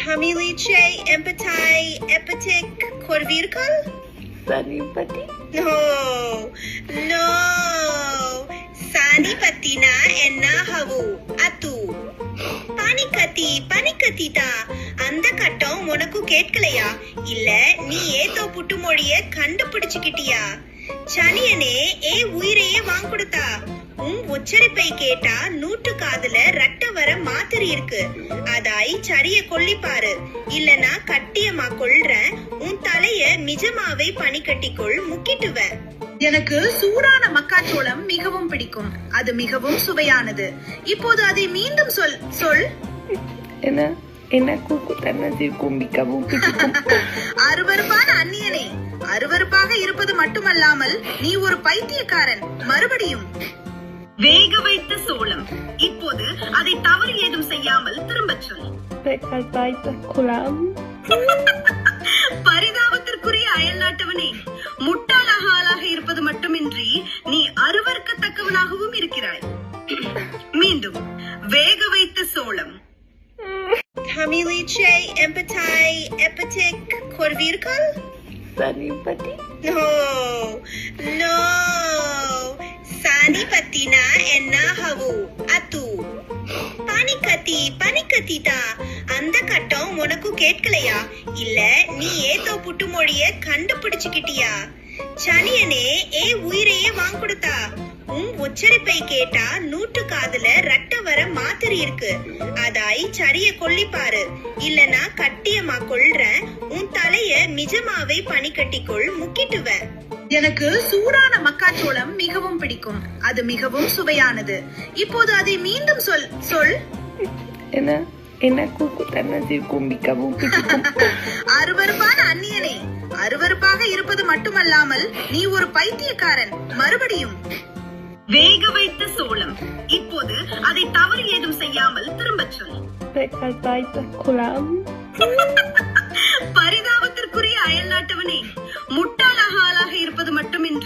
Hamiliche, empatai, empatic, korvirkal? Sanipati? No, no. Sanipatina enna havu, atu. பனிக்கத்திதா அந்த கட்டம் உனக்கு கேட்கலையா? இல்ல நீ ஏதோ புட்டு மொழிய கண்டுபிடிச்சுக்கிட்டியா? சனியனே உயிரையே வாங்கொடுத்தா. உன் உச்சரிப்பை கேட்டா நூற்று காதுல ரட்ட வர மாத்திரை இருக்கு. அதாய் சரிய கொல்லிப்பாரு, இல்லனா கட்டியமா கொள்றேன். உன் தலைய நிஜமாவே பனிக்கட்டிக்குள் முக்கிட்டுவ. எனக்கு சூடான மக்காச்சோளம் மிகவும் பிடிக்கும். அது மிகவும் சுவையானது. இப்போது அதை மீண்டும் சொல். என்ன அருவருப்பான அந்நியனே, அருவருப்பாக இருப்பது மட்டுமல்லாமல் நீ ஒரு பைத்தியக்காரன். மறுபடியும் வேக வைத்த சோளம். இப்போது அதை தவறு ஏதும் செய்யாமல் திரும்பச் சொல். பரிதாபத்திற்குரிய அயல்நாட்டவனே, முட்டாளாக ஆளாக இருப்பது மட்டுமின்றி நீ அருவருக்கத்தக்கவனாகவும் இருக்கிறாய். மீண்டும் வேக வைத்த சோளம். Hamiliche, empatai, empatic, korvirkal? Sanipati? No, no. Sanipatina enna havu, atu. பனிக்கத்திதா அந்த கட்டம் உனக்கு கேட்கலையா? இல்ல நீ ஏதோ புட்டு மொழிய கண்டுபிடிச்சுக்கிட்டியா? சனியனே உயிரையே வாங்கொடுத்தா. உன் உச்சரிப்பை கேட்டா நூற்று காதுல ரட்ட வர மாத்திரை இருக்கு. அதாய் சரிய கொல்லிப்பாரு, இல்லனா கட்டியமா கொள்றேன். உன் தலைய நிஜமாவே பனிக்கட்டிக்குள் முக்கிட்டுவ. எனக்கு சூடான மக்காச்சோளம் மிகவும் பிடிக்கும். அது மிகவும் சுவையானது. இப்போது அதை மீண்டும் சொல். அருவருப்பான அந்நியனே, அருவருப்பாக இருப்பது மட்டுமல்லாமல் நீ ஒரு பைத்தியக்காரன். மறுபடியும் வேக வைத்த சோளம். இப்போது அதை தவறு ஏதும் செய்யாமல் திரும்பச் சொல். பரிதாபத்திற்குரிய அயல்நாட்டவனே, முட்டாளாக ஆளாக இருப்பது மட்டுமின்றி